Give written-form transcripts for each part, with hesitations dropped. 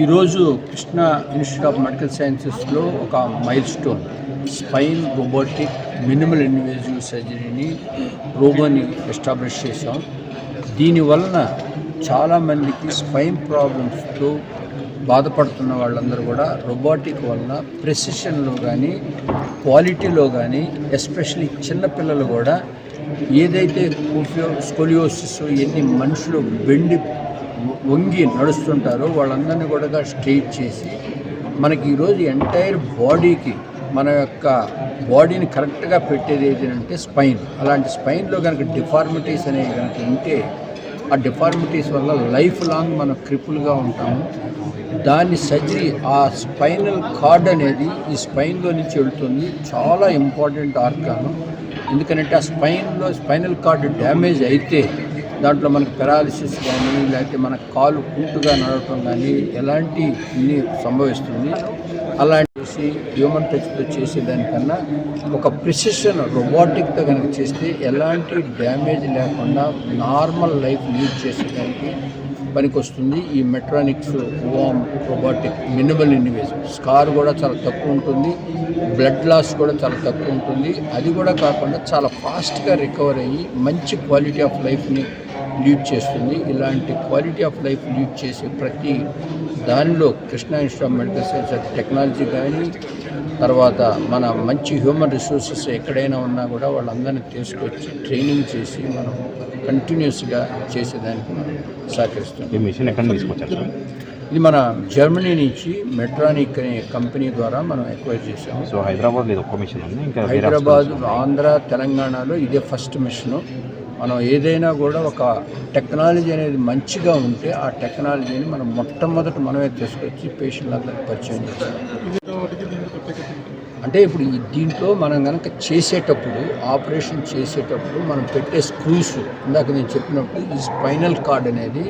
ఈరోజు Krishna institute of medical సైన్సెస్లో ఒక milestone spine robotic minimal invasive సర్జరీని రోబోని ఎస్టాబ్లిష్ చేసాం. దీనివలన చాలామందికి స్పైన్ ప్రాబ్లమ్స్తో బాధపడుతున్న వాళ్ళందరూ కూడా రోబోటిక్ వలన ప్రెసిషన్లో కానీ క్వాలిటీలో కానీ ఎస్పెషలీ చిన్నపిల్లలు కూడా ఏదైతే స్కోలియోసిస్ ఎన్ని మనుషులు వంగి నడుస్తుంటారో వాళ్ళందరినీ కూడా స్ట్రెయిట్ చేసి మనకి ఈరోజు ఎంటైర్ బాడీకి మన యొక్క బాడీని కరెక్ట్గా పెట్టేది ఏంటంటే స్పైన్. అలాంటి స్పైన్లో కనుక డిఫార్మిటీస్ అనేవి కనుక ఉంటే ఆ డిఫార్మిటీస్ వల్ల లైఫ్ లాంగ్ మనం క్రిపుల్గా ఉంటాము. దాని సర్జరీ ఆ స్పైనల్ కార్డ్ అనేది ఈ స్పైన్లో నుంచి వెళ్తుంది. చాలా ఇంపార్టెంట్ ఆర్గాను. ఎందుకంటే ఆ స్పైనల్ కార్డ్ డ్యామేజ్ అయితే దాంట్లో మనకు పెరాలిసిస్ కానీ లేకపోతే మన కాలు కుంటుగా నడవటం కానీ ఎలాంటి ఇన్ని సంభవిస్తుంది. అలాంటి హ్యూమన్ టచ్తో చేసేదానికన్నా ఒక ప్రిసిషన్ రోబోటిక్తో కనుక చేస్తే ఎలాంటి డ్యామేజ్ లేకుండా నార్మల్ లైఫ్ లీడ్ చేసేదానికి పనికి వస్తుంది. ఈ మెట్రానిక్స్ ఓమ్ రోబోటిక్ మినిమల్ ఇన్వేజివ్ స్కార్ కూడా చాలా తక్కువ ఉంటుంది, బ్లడ్ లాస్ కూడా చాలా తక్కువ ఉంటుంది. అది కూడా కాకుండా చాలా ఫాస్ట్గా రికవర్ అయ్యి మంచి క్వాలిటీ ఆఫ్ లైఫ్ని లీడ్ చేస్తుంది. ఇలాంటి క్వాలిటీ ఆఫ్ లైఫ్ లీడ్ చేసే ప్రతి దానిలో Krishna institute of medical science technology కానీ తర్వాత మన మంచి హ్యూమన్ రిసోర్సెస్ ఎక్కడైనా ఉన్నా కూడా వాళ్ళందరినీ తీసుకొచ్చి ట్రైనింగ్ చేసి మనం కంటిన్యూస్గా చేసేదానికి మనం సహకరిస్తాం. ఈ మిషన్ ఎక్కడ తీసుకొచ్చారు? ఇది మన జర్మనీ నుంచి మెట్రానిక్ అనే కంపెనీ ద్వారా మనం ఎక్వైర్ చేసాము. సో హైదరాబాద్ లేదు ఒక్క మిషన్ ఉంది, ఇంకా హైదరాబాద్, ఆంధ్ర, తెలంగాణలో ఇదే ఫస్ట్ మిషను. మనం ఏదైనా కూడా ఒక టెక్నాలజీ అనేది మంచిగా ఉంటే ఆ టెక్నాలజీని మనం మొట్టమొదట మనమే తీసుకొచ్చి పేషెంట్లందరికీ పరిచయం చేస్తాం. అంటే ఇప్పుడు దీంట్లో మనం కనుక చేసేటప్పుడు ఆపరేషన్ చేసేటప్పుడు మనం పెట్టే స్క్రూస్ ఇందాక నేను చెప్పినప్పుడు ఈ స్పైనల్ కార్డ్ అనేది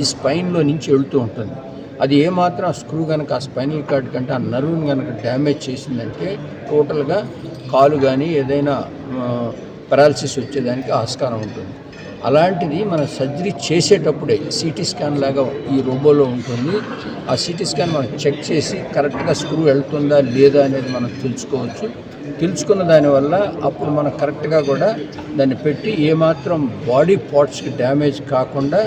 ఈ స్పైన్లో నుంచి వెళుతూ ఉంటుంది. అది ఏమాత్రం ఆ స్క్రూ కనుక ఆ స్పైనల్ కార్డ్ కంటే ఆ నర్వ్ని కనుక డ్యామేజ్ చేసిందంటే టోటల్గా కాలు కానీ ఏదైనా పెరాలసిస్ వచ్చేదానికి ఆస్కారం ఉంటుంది. అలాంటిది మనం సర్జరీ చేసేటప్పుడే సిటీ స్కాన్ లాగా ఈ రోబోలో ఉంటుంది. ఆ సిటీ స్కాన్ మనం చెక్ చేసి కరెక్ట్గా స్క్రూ వెళ్తుందా లేదా అనేది మనం తెలుసుకోవచ్చు. తెలుసుకున్న దానివల్ల అప్పుడు మనం కరెక్ట్గా కూడా దాన్ని పెట్టి ఏమాత్రం బాడీ పార్ట్స్కి డ్యామేజ్ కాకుండా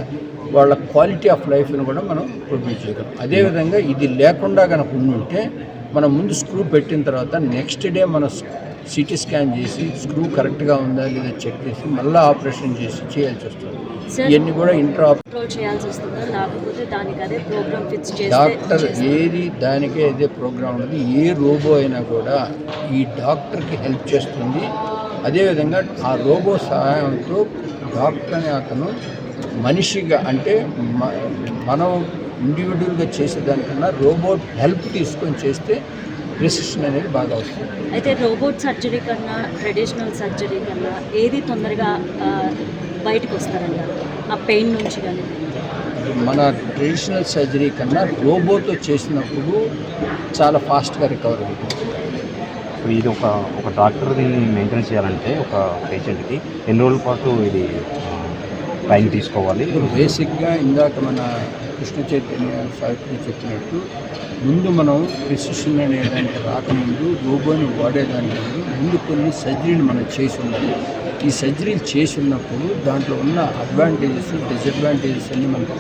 వాళ్ళ క్వాలిటీ ఆఫ్ లైఫ్ని కూడా మనం ప్రొడ్యూస్ చేయగలం. అదేవిధంగా ఇది లేకుండా కనుక ఉంటే మనం ముందు స్క్రూ పెట్టిన తర్వాత నెక్స్ట్ డే మనం సిటీ స్కాన్ చేసి స్క్రూ కరెక్ట్గా ఉందా లేదా చెక్ చేసి మళ్ళీ ఆపరేషన్ చేసి చేయాల్సి వస్తుంది. ఇవన్నీ కూడా డాక్టర్ ఏది దానికే అదే ప్రోగ్రామ్ ఉన్నది. ఏ రోబో అయినా కూడా ఈ డాక్టర్కి హెల్ప్ చేస్తుంది. అదేవిధంగా ఆ రోబో సహాయంతో డాక్టర్ అనే అతను మనిషిగా అంటే మనం ఇండివిజువల్గా చేసేదానికన్నా రోబోట్ హెల్ప్ తీసుకొని చేస్తే ప్రిసిషన్ అనేది బాగా వస్తుంది. అయితే రోబోట్ సర్జరీ కన్నా ట్రెడిషనల్ సర్జరీ కన్నా ఏది తొందరగా బయటకు వస్తారన్నారు ఆ పెయిన్ నుంచి? కానీ మన ట్రెడిషనల్ సర్జరీ కన్నా రోబోతో చేసినప్పుడు చాలా ఫాస్ట్గా రికవర్ అవుతుంది. ఇది ఒక డాక్టర్ దీన్ని మెయింటైన్ చేయాలంటే ఒక పేషెంట్కి ఎన్ని రోజుల పాటు ఇది ట్రైన్ తీసుకోవాలి? బేసిక్గా ఇందాక మన కృష్ణ చైతన్య సావిత్రి చెప్పినట్టు ముందు మనం ప్రిసిషన్ అనేదానికి రాకముందు రోబోని వాడేదానికి ముందు కొన్ని సర్జరీని మనం చేసి ఉండాలి. ఈ సర్జరీలు చేసి ఉన్నప్పుడు దాంట్లో ఉన్న అడ్వాంటేజెస్ డిసడ్వాంటేజెస్ అన్నీ మనకు